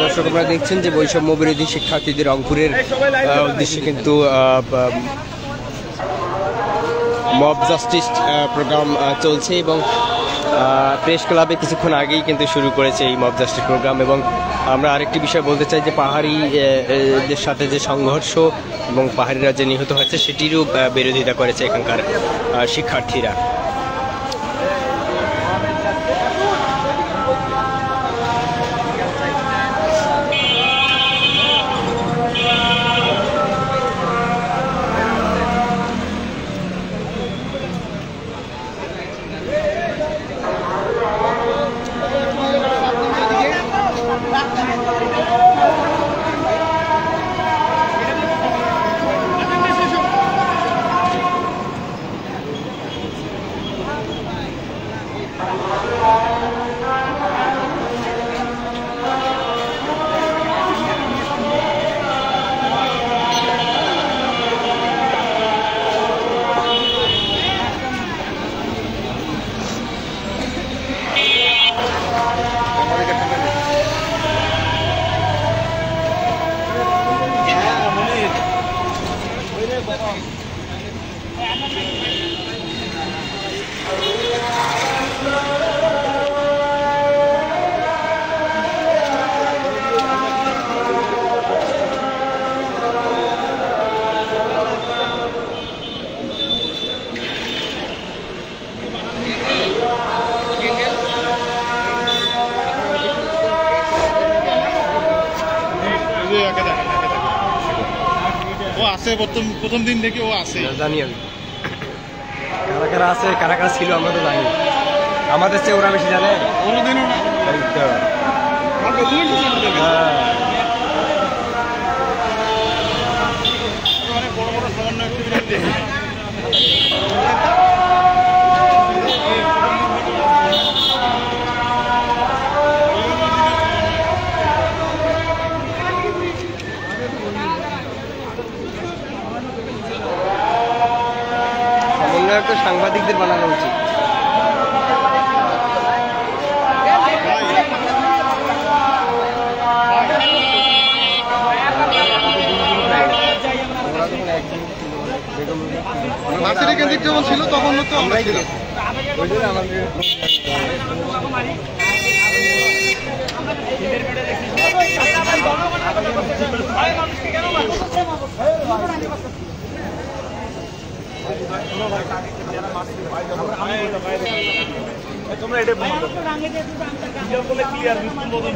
দর্শক আপনারা দেখছেন যে বৈষম্য বিরোধী শিক্ষার্থীদের রংপুরের উদ্দেশ্যে কিন্তু মব জাস্টিস প্রোগ্রাম চলছে এবং প্রেস ক্লাবে কিছুক্ষণ আগেই কিন্তু শুরু করেছে এই মব জাস্টিস প্রোগ্রাম। এবং আমরা আরেকটি বিষয় বলতে চাই যে পাহাড়িদের সাথে যে সংঘর্ষ এবং পাহাড়িরা যে নিহত হয়েছে সেটিরও বিরোধিতা করেছে এখানকার শিক্ষার্থীরা। প্রথম দিন থেকে ও আছে, জানি আমি কারা কারা আছে কারা কারা ছিল আমরা তো জানি, আমাদের চেয়ে ওরা বেশি জানে। কোনোদিনও না অনেক বড় বড় সমন্বয় তো সাংবাদিকদের বানানো উচিত। কেন্দ্রিক যখন ছিল তখন তো আমরাই ছিলাম। তোমরা এটা বলে ক্লিয়ার মৃত্যুর বদল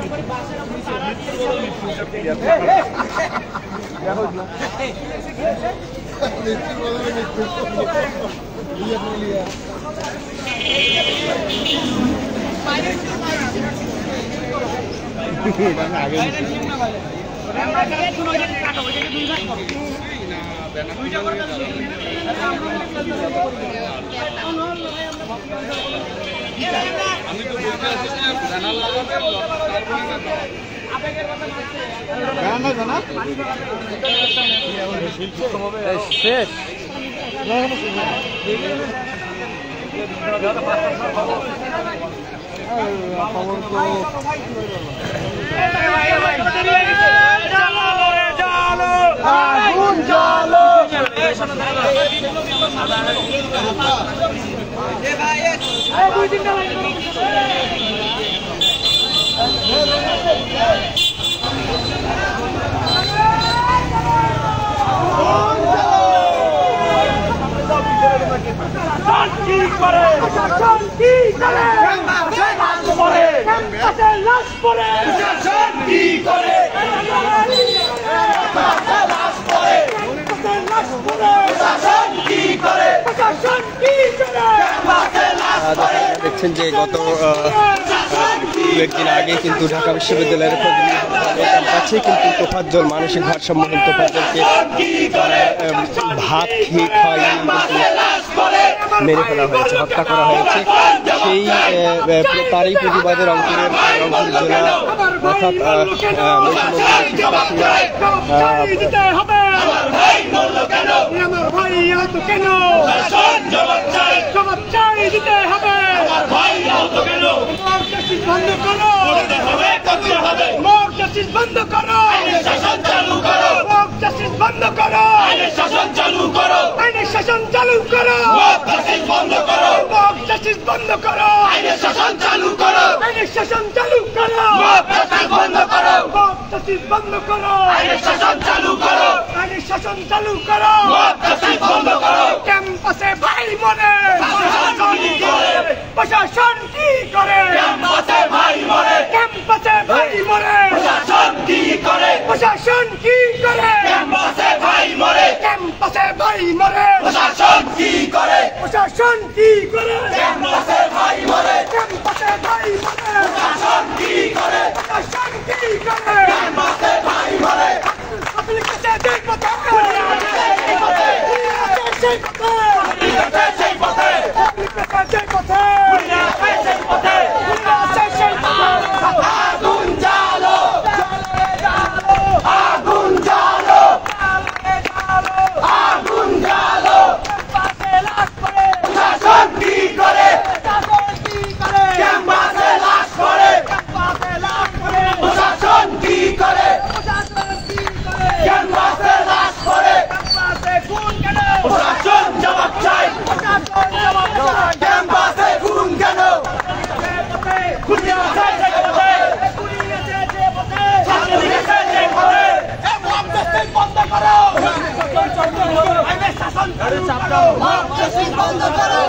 আমি তো বলতে জানাল লাগাবে শেষ খবর তো দেখছেন যে গত একদিন আগে কিন্তু ঢাকা বিশ্ববিদ্যালয়ের কাছে কিন্তু তোফাজ্জল মানসিক ভারসাম্যহীন তোফাজ্জলকে ভাত খেয়ে খাইয়ে মেরে ফেলা হয়েছে, হত্যা করা হয়েছে। সেই তারই প্রতিবাদে রংপুর জেলা অর্থাৎ বন্ধ করো, শাসন চালু করো, বন্ধ করো, শাসন চালু করো, শাসন চালু করো, বন্ধ করো, বন্ধ করো, শাসন চালু করো, শাসন চালু করো, বন্ধ করো, বন্ধ করো, শাসন চালু করো, শাসন চালু করো, বন্ধ করো। ক্যাম্পাসে ভাই মরে, প্রশাসন কি করে? ক্যাম্পাসে ভাই মরে, ক্যাম্পাসে ভাই মরে, প্রশাসন কি করে? প্রশাসন কি করে? ক্যাম্পাসে ভাই মরে, ক্যাম্পাসে ভাই মরে, প্রশাসন কি করে? প্রশাসন কি করে? ক্যাম্পাসে ভাই মরে, ক্যাম্পাসে ভাই মরে, প্রশাসন কি করে? প্রশাসন কি করে? ক্যাম্পাসে ভাই মরে। আপনি কাছে যেই পথে, সেই পথে, সেই পথে, সেই পথে, আপনি কাছে যেই পথে, সেই পথে, সেই পথে। আগুন জ্বালো, আগুন জ্বালো, আগুন জ্বালো, ক্যাম্পাসে লাশ পড়ে, প্রশাসন কি করে? প্রশাসন কি করে? ক্যাম্পাসে লাশ পড়ে, ক্যাম্পাসে লাশ পড়ে, প্রশাসন কি করে? প্রশাসন কি করে? ক্যাম্পাসে লাশ পড়ে, ক্যাম্পাসে খুন কেন? প্রশাসন জবাব চাই, প্রশাসন জবাব চাই। ক্যাম্পাসে খুন কেন? খুনিয়াছে যে পথে, খুনিয়াছে যে পথে, খুনিয়াছে যে পথে। এই মব জাস্টিস বন্ধ করো, আইনে শাসন চালু করো, মব জাস্টিস বন্ধ করো।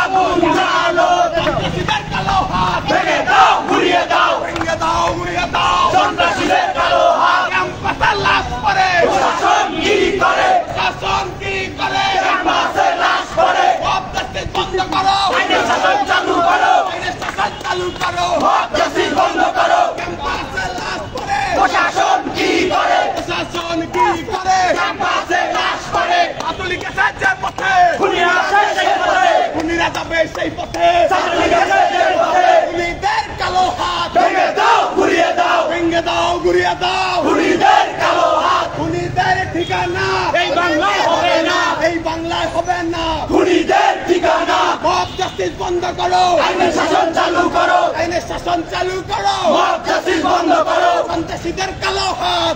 আগুন জ্বালো, সন্ত্রাসীদের কালো হাত ভেঙে দাও, ঘুরিয়ে দাও, ভেঙে দাও, ঘুরিয়ে দাও, সন্ত্রাসীদের কালো হাত। ক্যাম্পাসে লাশ পড়ে, প্রশাসন কি করে? শাসন কি করে? ক্যাম্পাসে লাশ পড়ে, মব জাস্টিস বন্ধ করো, আইনে শাসন চালু করো, আইনে শাসন চালু করো, মব জাস্টিস বন্ধ করো। ক্যাম্পাসে লাশ পড়ে, প্রশাসন কি করে? প্রশাসন কি করে? ক্যাম্পাসে লাশ পড়ে, আতুলি গেছে যে পথে, খুনিরা সেই পথে, খুনিরা যাবে সেই পথে, আতুলি গেছে যে পথে। খুনিদের কালো হাত ভেঙে দাও, ঘুরিয়ে দাও, ভেঙে দাও, ঘুরিয়ে দাও, খুনিদের কালো হাত। খুনিদের ঠিকানা এই বাংলায় হবে না, এই বাংলায় হবে না খুনিদের ঠিকানা। মব জাস্টিস বন্ধ করো, আইনে শাসন চালু করো, আইনে শাসন চালু করো, মব জাস্টিস বন্ধ করো, সন্ত্রাসীদের কালো হাত